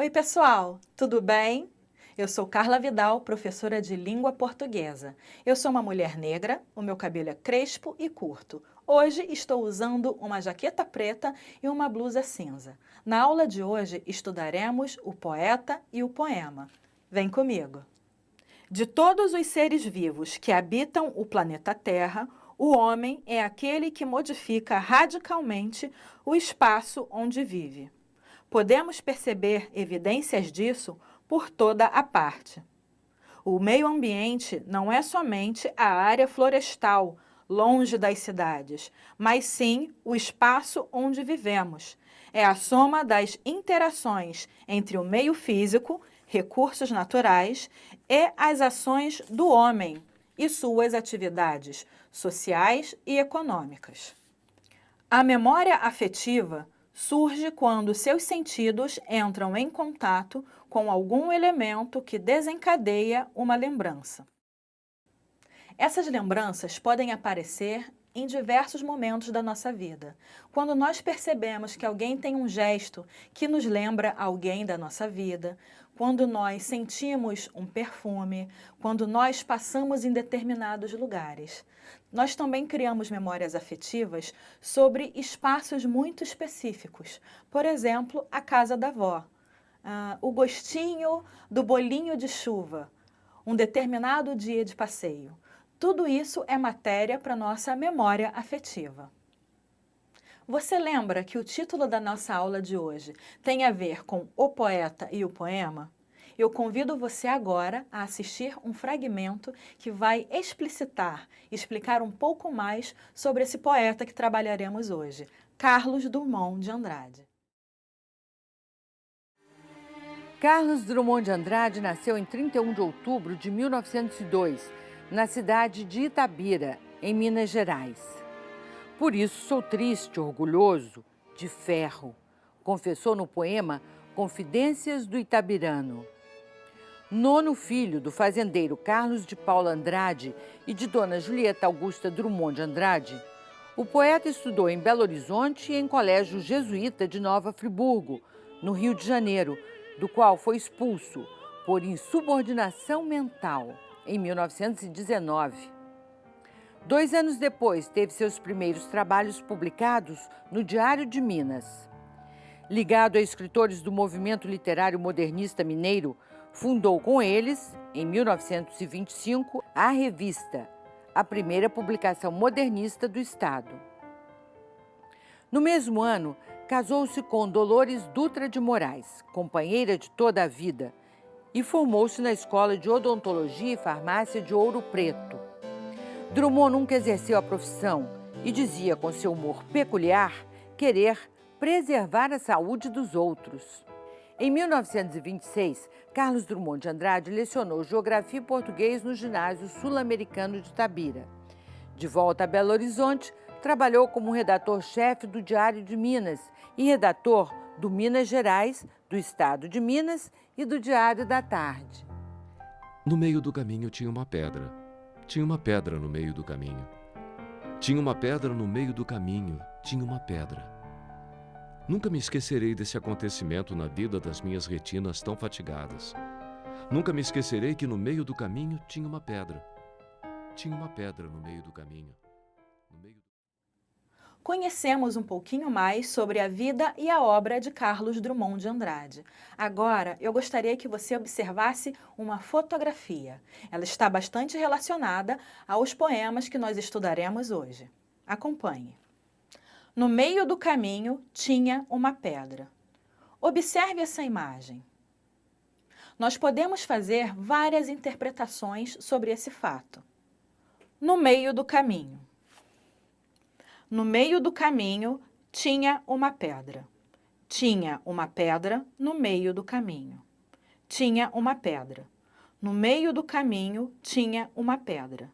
Oi, pessoal, tudo bem? Eu sou Carla Vidal, professora de língua portuguesa. Eu sou uma mulher negra, o meu cabelo é crespo e curto. Hoje estou usando uma jaqueta preta e uma blusa cinza. Na aula de hoje estudaremos o poeta e o poema. Vem comigo! De todos os seres vivos que habitam o planeta Terra, o homem é aquele que modifica radicalmente o espaço onde vive. Podemos perceber evidências disso por toda a parte. O meio ambiente não é somente a área florestal, longe das cidades, mas sim o espaço onde vivemos. É a soma das interações entre o meio físico, recursos naturais e as ações do homem e suas atividades sociais e econômicas. A memória afetiva surge quando seus sentidos entram em contato com algum elemento que desencadeia uma lembrança. Essas lembranças podem aparecer em diversos momentos da nossa vida. Quando nós percebemos que alguém tem um gesto que nos lembra alguém da nossa vida, quando nós sentimos um perfume, quando nós passamos em determinados lugares. Nós também criamos memórias afetivas sobre espaços muito específicos. Por exemplo, a casa da avó, o gostinho do bolinho de chuva, um determinado dia de passeio. Tudo isso é matéria para nossa memória afetiva. Você lembra que o título da nossa aula de hoje tem a ver com o poeta e o poema? Eu convido você agora a assistir um fragmento que vai explicar um pouco mais sobre esse poeta que trabalharemos hoje, Carlos Drummond de Andrade. Carlos Drummond de Andrade nasceu em 31 de outubro de 1902, na cidade de Itabira, em Minas Gerais. Por isso sou triste, orgulhoso, de ferro, confessou no poema Confidências do Itabirano. Nono filho do fazendeiro Carlos de Paula Andrade e de dona Julieta Augusta Drummond de Andrade, o poeta estudou em Belo Horizonte e em colégio jesuíta de Nova Friburgo, no Rio de Janeiro, do qual foi expulso por insubordinação mental em 1919. 2 anos depois, teve seus primeiros trabalhos publicados no Diário de Minas. Ligado a escritores do movimento literário modernista mineiro, fundou com eles, em 1925, a Revista, a primeira publicação modernista do Estado. No mesmo ano, casou-se com Dolores Dutra de Moraes, companheira de toda a vida, e formou-se na Escola de Odontologia e Farmácia de Ouro Preto. Drummond nunca exerceu a profissão e dizia com seu humor peculiar querer preservar a saúde dos outros. Em 1926, Carlos Drummond de Andrade lecionou Geografia e Português no Ginásio Sul-Americano de Itabira. De volta a Belo Horizonte, trabalhou como redator-chefe do Diário de Minas e redator do Minas Gerais, do Estado de Minas e do Diário da Tarde. No meio do caminho tinha uma pedra. Tinha uma pedra no meio do caminho. Tinha uma pedra no meio do caminho. Tinha uma pedra. Nunca me esquecerei desse acontecimento na vida das minhas retinas tão fatigadas. Nunca me esquecerei que no meio do caminho tinha uma pedra. Tinha uma pedra no meio do caminho. Conhecemos um pouquinho mais sobre a vida e a obra de Carlos Drummond de Andrade. Agora, eu gostaria que você observasse uma fotografia. Ela está bastante relacionada aos poemas que nós estudaremos hoje. Acompanhe. No meio do caminho tinha uma pedra. Observe essa imagem. Nós podemos fazer várias interpretações sobre esse fato. No meio do caminho. No meio do caminho tinha uma pedra. Tinha uma pedra no meio do caminho. Tinha uma pedra. No meio do caminho tinha uma pedra.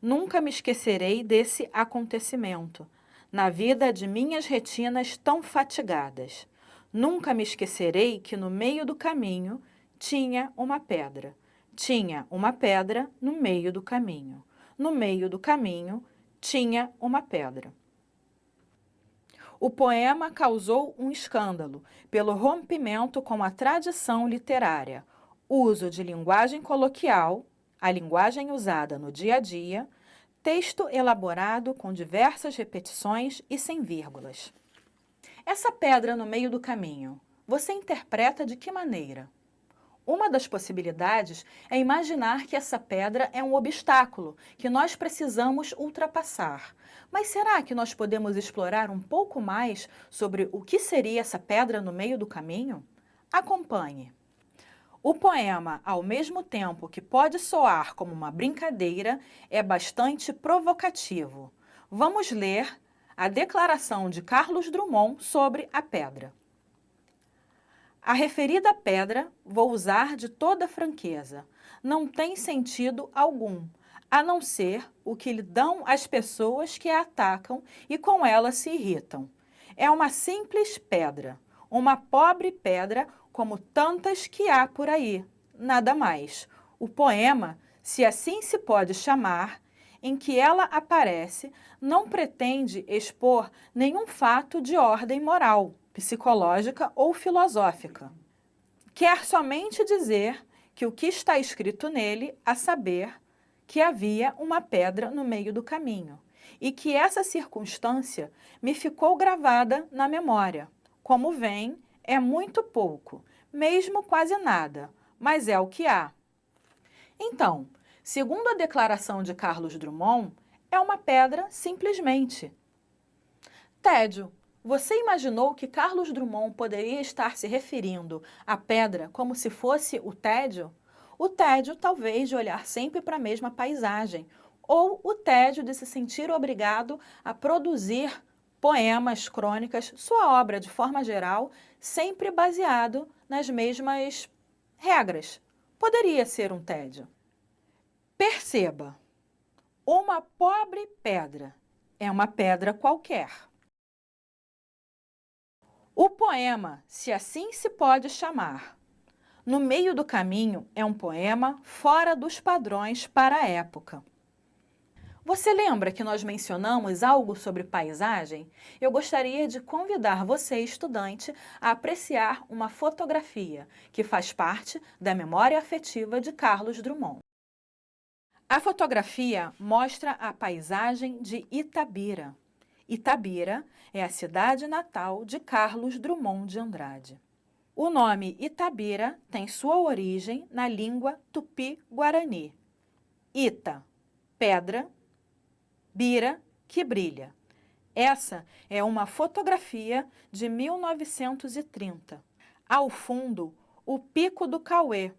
Nunca me esquecerei desse acontecimento, na vida de minhas retinas tão fatigadas. Nunca me esquecerei que no meio do caminho tinha uma pedra. Tinha uma pedra no meio do caminho. No meio do caminho tinha uma pedra. O poema causou um escândalo pelo rompimento com a tradição literária, uso de linguagem coloquial, a linguagem usada no dia a dia, texto elaborado com diversas repetições e sem vírgulas. Essa pedra no meio do caminho, você interpreta de que maneira? Uma das possibilidades é imaginar que essa pedra é um obstáculo que nós precisamos ultrapassar. Mas será que nós podemos explorar um pouco mais sobre o que seria essa pedra no meio do caminho? Acompanhe. O poema, ao mesmo tempo que pode soar como uma brincadeira, é bastante provocativo. Vamos ler a declaração de Carlos Drummond sobre a pedra. A referida pedra, vou usar de toda franqueza, não tem sentido algum, a não ser o que lhe dão as pessoas que a atacam e com ela se irritam. É uma simples pedra, uma pobre pedra como tantas que há por aí, nada mais. O poema, se assim se pode chamar, em que ela aparece, não pretende expor nenhum fato de ordem moral, psicológica ou filosófica. Quer somente dizer que o que está escrito nele, a saber, que havia uma pedra no meio do caminho, e que essa circunstância me ficou gravada na memória. Como vem, é muito pouco, mesmo quase nada, mas é o que há. Então, segundo a declaração de Carlos Drummond, é uma pedra simplesmente. Tédio. Você imaginou que Carlos Drummond poderia estar se referindo à pedra como se fosse o tédio? O tédio, talvez, de olhar sempre para a mesma paisagem, ou o tédio de se sentir obrigado a produzir poemas, crônicas, sua obra, de forma geral, sempre baseado nas mesmas regras. Poderia ser um tédio. Perceba, uma pobre pedra é uma pedra qualquer. O poema, se assim se pode chamar, no meio do caminho é um poema fora dos padrões para a época. Você lembra que nós mencionamos algo sobre paisagem? Eu gostaria de convidar você, estudante, a apreciar uma fotografia que faz parte da memória afetiva de Carlos Drummond. A fotografia mostra a paisagem de Itabira. Itabira é a cidade natal de Carlos Drummond de Andrade. O nome Itabira tem sua origem na língua tupi-guarani. Ita, pedra, bira, que brilha. Essa é uma fotografia de 1930. Ao fundo, o Pico do Cauê,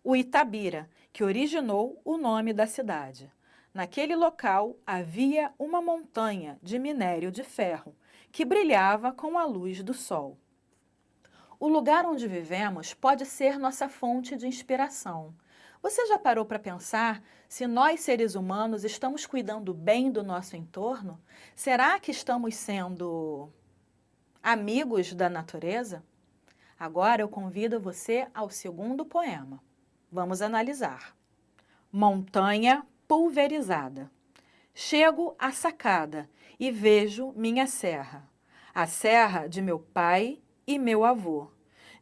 o Itabira, que originou o nome da cidade. Naquele local havia uma montanha de minério de ferro que brilhava com a luz do sol. O lugar onde vivemos pode ser nossa fonte de inspiração. Você já parou para pensar se nós, seres humanos, estamos cuidando bem do nosso entorno? Será que estamos sendo amigos da natureza? Agora eu convido você ao segundo poema. Vamos analisar. Montanha pulverizada. Chego à sacada e vejo minha serra, a serra de meu pai e meu avô,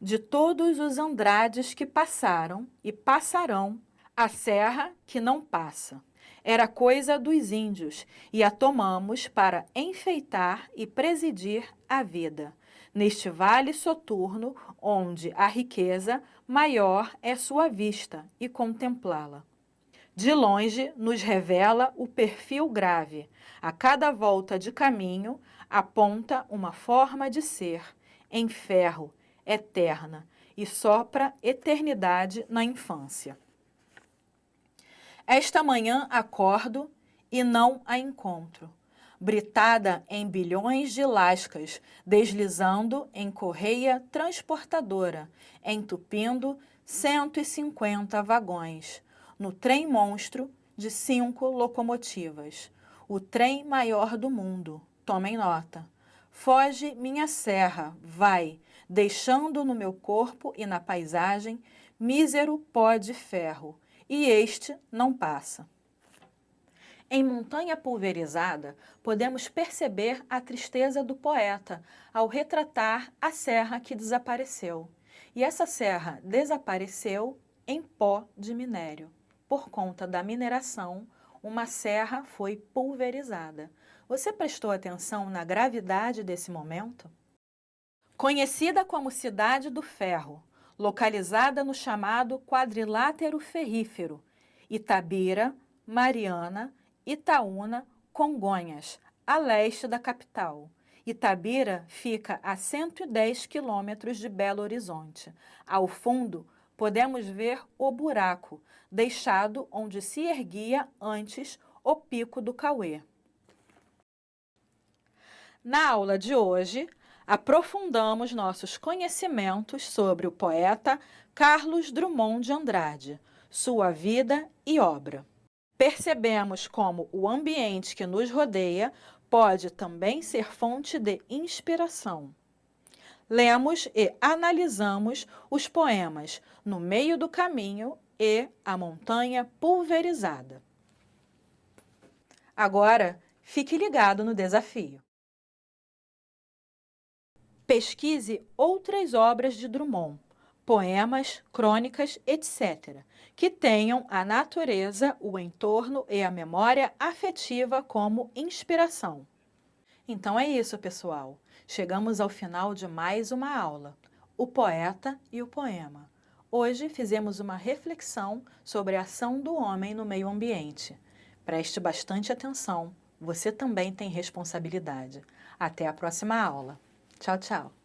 de todos os Andrades que passaram e passarão, a serra que não passa. Era coisa dos índios e a tomamos para enfeitar e presidir a vida, neste vale soturno onde a riqueza maior é sua vista e contemplá-la. De longe nos revela o perfil grave. A cada volta de caminho aponta uma forma de ser, em ferro, eterna, e sopra eternidade na infância. Esta manhã acordo e não a encontro, britada em bilhões de lascas, deslizando em correia transportadora, entupindo 150 vagões, no trem monstro de 5 locomotivas, o trem maior do mundo, tomem nota. Foge minha serra, vai, deixando no meu corpo e na paisagem mísero pó de ferro, e este não passa. Em Montanha Pulverizada, podemos perceber a tristeza do poeta ao retratar a serra que desapareceu. E essa serra desapareceu em pó de minério. Por conta da mineração, uma serra foi pulverizada. Você prestou atenção na gravidade desse momento? Conhecida como Cidade do Ferro, localizada no chamado Quadrilátero Ferrífero, Itabira, Mariana, Itaúna, Congonhas, a leste da capital. Itabira fica a 110 quilômetros de Belo Horizonte. Ao fundo, podemos ver o buraco, deixado onde se erguia antes o Pico do Cauê. Na aula de hoje, aprofundamos nossos conhecimentos sobre o poeta Carlos Drummond de Andrade, sua vida e obra. Percebemos como o ambiente que nos rodeia pode também ser fonte de inspiração. Lemos e analisamos os poemas No Meio do Caminho e A Montanha Pulverizada. Agora, fique ligado no desafio. Pesquise outras obras de Drummond, poemas, crônicas, etc., que tenham a natureza, o entorno e a memória afetiva como inspiração. Então é isso, pessoal. Chegamos ao final de mais uma aula, o poeta e o poema. Hoje fizemos uma reflexão sobre a ação do homem no meio ambiente. Preste bastante atenção, você também tem responsabilidade. Até a próxima aula. Tchau, tchau.